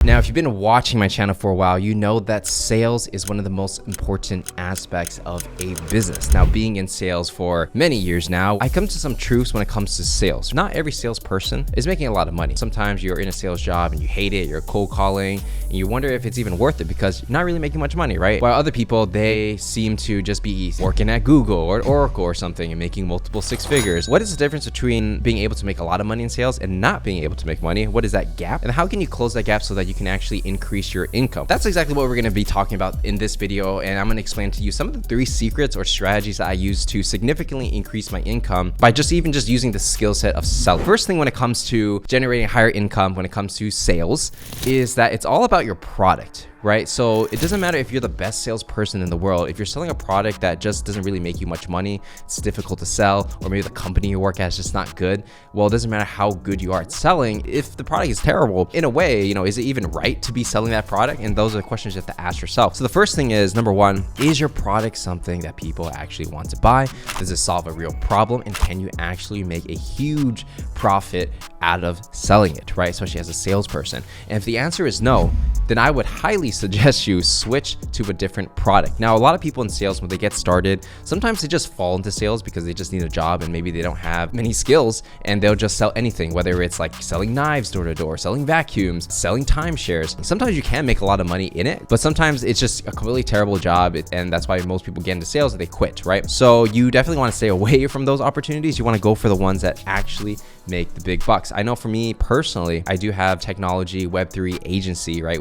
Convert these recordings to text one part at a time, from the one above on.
Now, if you've been watching my channel for a while, you know that sales is one of the most important aspects of a business. Now, being in sales for many years now, I come to some truths when it comes to sales. Not every salesperson is making a lot of money. Sometimes you're in a sales job and you hate it, you're cold calling, and you wonder if it's even worth it because you're not really making much money, right? While other people, they seem to just be working at Google or Oracle or something and making multiple six figures. What is the difference between being able to make a lot of money in sales and not being able to make money? What is that gap? And how can you close that gap so that you can actually increase your income? That's exactly what we're going to be talking about in this video, and I'm going to explain to you some of the 3 secrets or strategies that I use to significantly increase my income by just using the skill set of selling. First thing when it comes to generating higher income, when it comes to sales, is that it's all about your product, right? So it doesn't matter if you're the best salesperson in the world. If you're selling a product that just doesn't really make you much money, it's difficult to sell, or maybe the company you work at is just not good, well, it doesn't matter how good you are at selling. If the product is terrible, in a way, is it even right to be selling that product? And those are the questions you have to ask yourself. So the first thing is, number 1, is your product something that people actually want to buy? Does it solve a real problem? And can you actually make a huge profit out of selling it, right? Especially as a salesperson. And if the answer is no, then I would highly suggest you switch to a different product. Now, a lot of people in sales, when they get started, sometimes they just fall into sales because they just need a job and maybe they don't have many skills, and they'll just sell anything, whether it's like selling knives door to door, selling vacuums, selling timeshares. Sometimes you can make a lot of money in it, but sometimes it's just a completely terrible job, and that's why most people get into sales and they quit, right? So you definitely want to stay away from those opportunities. You want to go for the ones that actually make the big bucks. I know for me personally, I do have technology Web3 agency, right?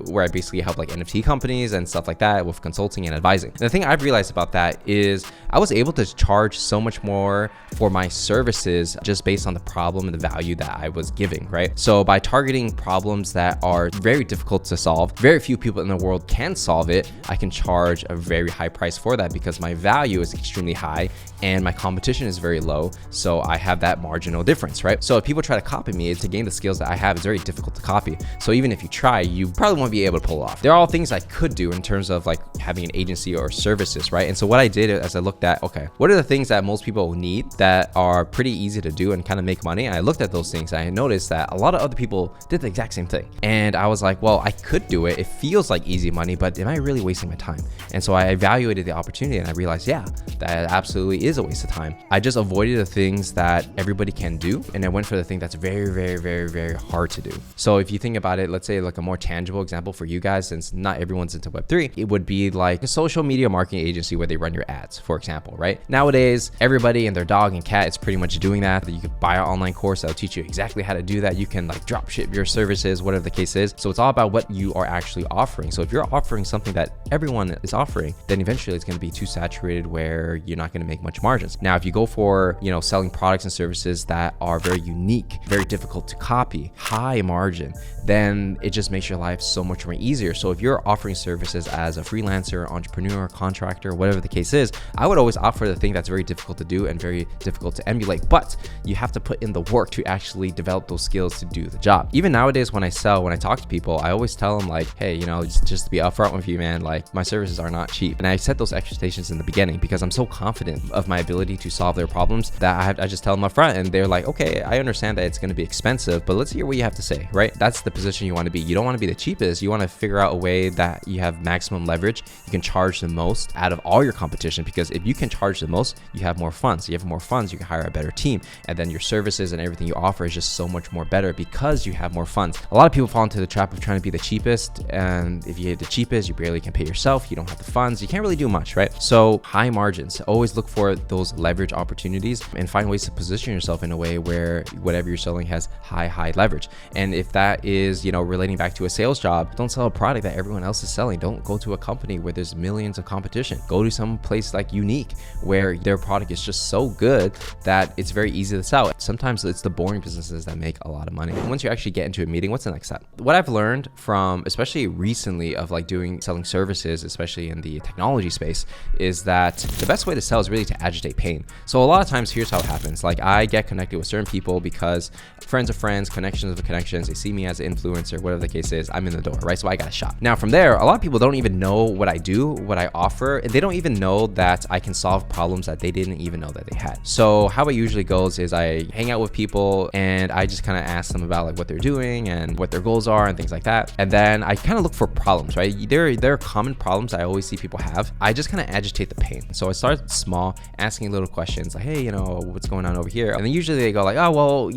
Where I basically help like NFT companies and stuff like that with consulting and advising. And the thing I've realized about that is I was able to charge so much more for my services just based on the problem and the value that I was giving, right? So by targeting problems that are very difficult to solve, very few people in the world can solve it, I can charge a very high price for that because my value is extremely high and my competition is very low. So I have that marginal difference, right? So if people try to copy me, to gain the skills that I have, it's very difficult to copy. So even if you try, you probably won't be able to pull off. There are all things I could do in terms of like having an agency or services, right? And so what I did as I looked at, okay, what are the things that most people need that are pretty easy to do and kind of make money? And I looked at those things and I noticed that a lot of other people did the exact same thing. And I was like, well, I could do it. It feels like easy money, but am I really wasting my time? And so I evaluated the opportunity and I realized, yeah, that absolutely is a waste of time. I just avoided the things that everybody can do. And I went for the thing that's very, very, very, very hard to do. So if you think about it, let's say like a more tangible example for you guys, since not everyone's into Web3, it would be like a social media marketing agency where they run your ads, for example, right? Nowadays, everybody and their dog and cat is pretty much doing that. You could buy an online course that'll teach you exactly how to do that. You can like drop ship your services, whatever the case is. So it's all about what you are actually offering. So if you're offering something that everyone is offering, then eventually it's going to be too saturated where you're not going to make much margins. Now, if you go for, selling products and services that are very unique, very difficult to copy, high margin, then it just makes your life so much more easier. So if you're offering services as a freelancer, entrepreneur, contractor, whatever the case is, I would always offer the thing that's very difficult to do and very difficult to emulate, but you have to put in the work to actually develop those skills to do the job. Even nowadays when I talk to people, I always tell them like, hey, just to be upfront with you, man, like my services are not cheap. And I set those expectations in the beginning because I'm so confident of my ability to solve their problems that I just tell them up front, and they're like, okay, I understand that it's going to be expensive, but let's hear what you have to say, right? That's the position you want to be. You don't want to be the cheapest. You want to figure out a way that you have maximum leverage. You can charge the most out of all your competition, because if you can charge the most, you have more funds. You have more funds, you can hire a better team, and then your services and everything you offer is just so much more better because you have more funds. A lot of people fall into the trap of trying to be the cheapest, and if you're the cheapest, you barely can pay yourself, you don't have the funds, you can't really do much, right? So high margins, always look for those leverage opportunities and find ways to position yourself in a way where whatever you're selling has high leverage. And if that is, relating back to a sales job, don't sell a product that everyone else is selling. Don't go to a company where there's millions of competition. Go to some place like Unique where their product is just so good that it's very easy to sell. Sometimes it's the boring businesses that make a lot of money. Once you actually get into a meeting, what's the next step? What I've learned from, especially recently, of like selling services, especially in the technology space, is that the best way to sell is really to agitate pain. So a lot of times, here's how it happens. Like I get connected with certain people because friends of friends, connections of connections, they see me as an influencer, whatever the case is, I'm in the door, right? So I got a shot. Now from there, a lot of people don't even know what I do, what I offer, and they don't even know that I can solve problems that they didn't even know that they had. So how it usually goes is I hang out with people and I just kind of ask them about like what they're doing and what their goals are and things like that. And then I kind of look for problems, right? There are common problems I always see people have. I just kind of agitate the pain. So I start small, asking little questions like, hey, what's going on over here? And then usually they go like, oh, well,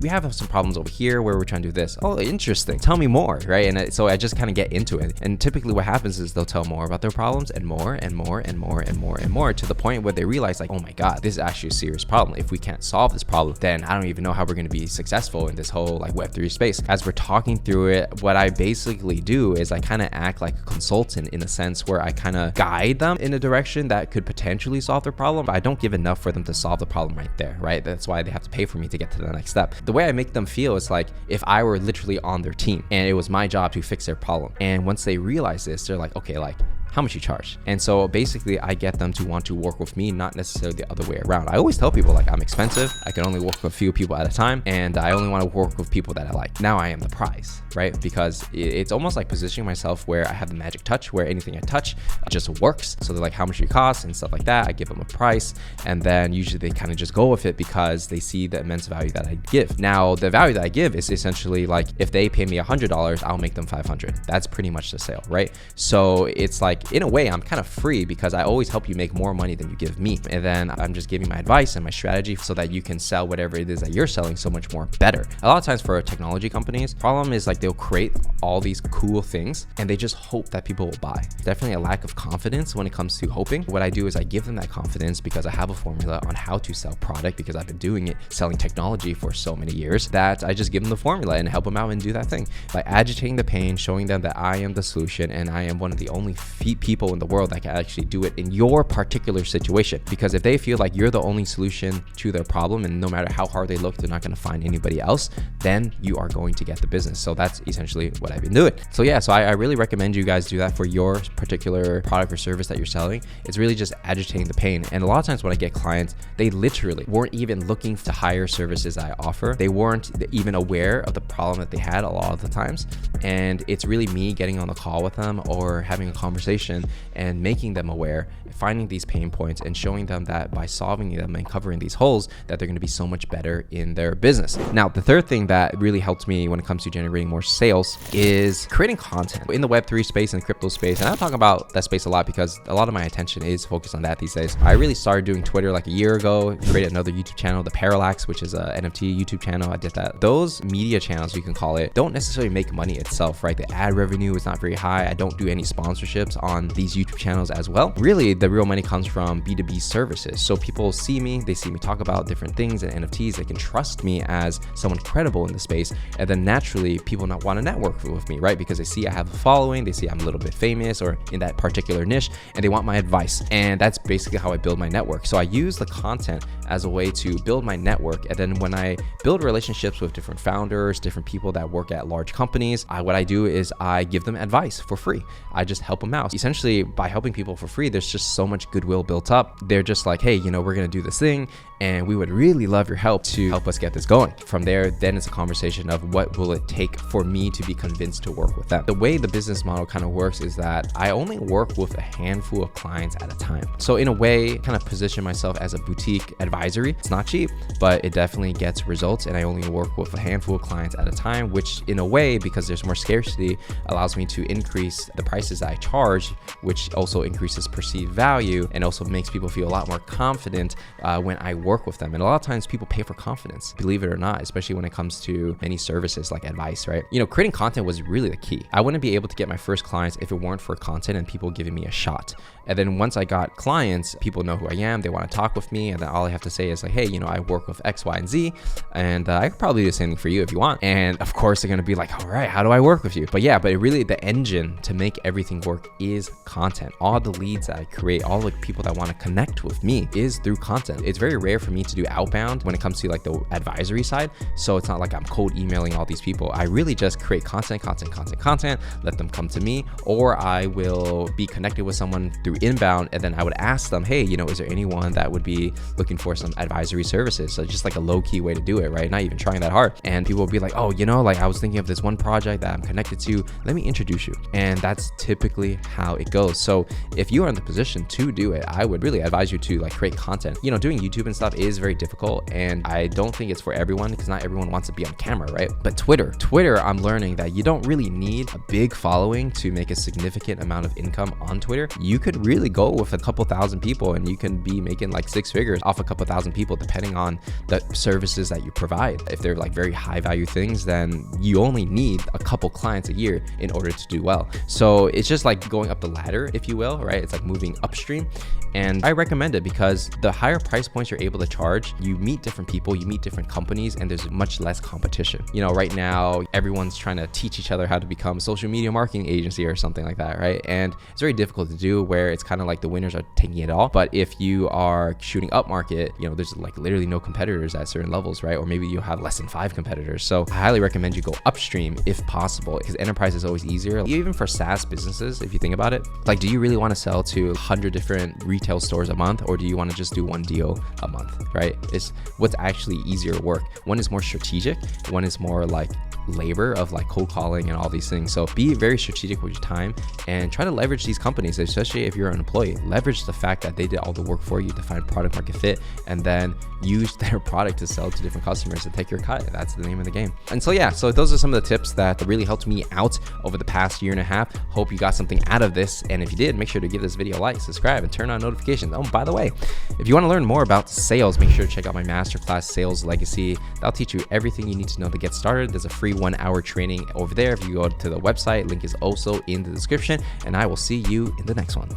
we have some problems over here where we're trying to do this. Oh, interesting. Tell me more, right? And so I just kind of get into it. And typically what happens is they'll tell more about their problems and more and more and more and more and more to the point where they realize like, oh my God, this is actually a serious problem. If we can't solve this problem, then I don't even know how we're going to be successful in this whole like Web3 space. As we're talking through it, what I basically do is I kind of act like a consultant in a sense where I kind of guide them in a direction that could potentially solve their problem, but I don't give enough for them to solve the problem right there, right? That's why they have to pay for me to get to the next step. The way I make them feel is like if I were literally on their team and it was my job to fix their problem. And once they realize this, they're like, okay, like, how much you charge? And so basically I get them to want to work with me, not necessarily the other way around. I always tell people like I'm expensive. I can only work with a few people at a time. And I only want to work with people that I like. Now I am the prize, right? Because it's almost like positioning myself where I have the magic touch, where anything I touch just works. So they're like, how much you cost and stuff like that. I give them a price. And then usually they kind of just go with it because they see the immense value that I give. Now the value that I give is essentially like, if they pay me $100, I'll make them $500. That's pretty much the sale, right? So it's like, in a way, I'm kind of free because I always help you make more money than you give me. And then I'm just giving my advice and my strategy so that you can sell whatever it is that you're selling so much more better. A lot of times for technology companies, problem is like they'll create all these cool things and they just hope that people will buy. Definitely a lack of confidence when it comes to hoping. What I do is I give them that confidence because I have a formula on how to sell product, because I've been doing it, selling technology for so many years, that I just give them the formula and help them out and do that thing by agitating the pain, showing them that I am the solution and I am one of the only people in the world that can actually do it in your particular situation. Because if they feel like you're the only solution to their problem and no matter how hard they look, they're not going to find anybody else, then you are going to get the business. So that's essentially what I've been doing. So yeah, so I really recommend you guys do that for your particular product or service that you're selling. It's really just agitating the pain. And a lot of times when I get clients, they literally weren't even looking to hire services I offer. They weren't even aware of the problem that they had a lot of the times. And it's really me getting on the call with them or having a conversation and making them aware, finding these pain points and showing them that by solving them and covering these holes, that they're going to be so much better in their business. Now, the third thing that really helped me when it comes to generating more sales is creating content in the Web3 space and crypto space. And I talk about that space a lot because a lot of my attention is focused on that these days. I really started doing Twitter like a year ago, created another YouTube channel, the Parallax, which is a NFT YouTube channel. I did that. Those media channels, you can call it, don't necessarily make money itself, right? The ad revenue is not very high. I don't do any sponsorships on these YouTube channels as well. Really, the real money comes from B2B services. So people see me, they see me talk about different things and NFTs. They can trust me as someone credible in the space. And then naturally, people not want to network with me, right? Because they see I have a following, they see I'm a little bit famous or in that particular niche, and they want my advice. And that's basically how I build my network. So I use the content as a way to build my network. And then when I build relationships with different founders, different people that work at large companies, what I do is I give them advice for free. I just help them out. Essentially, by helping people for free, there's just so much goodwill built up. They're just like, hey, we're going to do this thing and we would really love your help to help us get this going. From there, then it's a conversation of what will it take for me to be convinced to work with them. The way the business model kind of works is that I only work with a handful of clients at a time. So in a way, kind of position myself as a boutique advisory. It's not cheap, but it definitely gets results. And I only work with a handful of clients at a time, which in a way, because there's more scarcity, allows me to increase the prices I charge, which also increases perceived value and also makes people feel a lot more confident when I work with them. And a lot of times people pay for confidence, believe it or not, especially when it comes to many services like advice, right? Creating content was really the key. I wouldn't be able to get my first clients if it weren't for content and people giving me a shot. And then once I got clients, people know who I am, they want to talk with me, and then all I have to say is like, hey, I work with X, Y, and Z, and I could probably do the same thing for you if you want. And of course, they're going to be like, all right, how do I work with you? But yeah, but it really, the engine to make everything work is is content. All the leads that I create, all the people that want to connect with me is through content. It's very rare for me to do outbound when it comes to like the advisory side. So it's not like I'm cold emailing all these people. I really just create content, let them come to me, or I will be connected with someone through inbound, and then I would ask them, hey, is there anyone that would be looking for some advisory services? So just like a low-key way to do it, right? Not even trying that hard. And people will be like, oh, like I was thinking of this one project that I'm connected to, let me introduce you. And that's typically how it goes. So if you are in the position to do it, I would really advise you to like create content. Doing YouTube and stuff is very difficult, and I don't think it's for everyone, because not everyone wants to be on camera, right? But Twitter, I'm learning that you don't really need a big following to make a significant amount of income on Twitter. You could really go with a couple thousand people and you can be making like 6 figures off a couple thousand people, depending on the services that you provide. If they're like very high value things, then you only need a couple clients a year in order to do well. So it's just like going up the ladder, if you will, right? It's like moving upstream. And I recommend it because the higher price points you're able to charge, you meet different people, you meet different companies, and there's much less competition. Right now, everyone's trying to teach each other how to become a social media marketing agency or something like that, right? And it's very difficult to do, where it's kind of like the winners are taking it all. But if you are shooting up market, there's like literally no competitors at certain levels, right? Or maybe you have less than 5 competitors. So I highly recommend you go upstream if possible, because enterprise is always easier. Even for SaaS businesses, if you think about it, like, do you really want to sell to 100 different retail stores a month, or do you want to just do one deal a month, right? It's what's actually easier work. One is more strategic, one is more like labor of like cold calling and all these things. So be very strategic with your time and try to leverage these companies, especially if you're an employee. Leverage the fact that they did all the work for you to find product market fit, and then use their product to sell to different customers to take your cut. That's the name of the game. And so those are some of the tips that really helped me out over the past year and a half. Hope you got something out of this, and if you did, make sure to give this video a like, subscribe, and turn on notifications. Oh, by the way, if you want to learn more about sales, make sure to check out my masterclass, Sales Legacy. That'll teach you everything you need to know to get started. There's a free 1-hour training over there. If you go to the website, link is also in the description, and I will see you in the next one.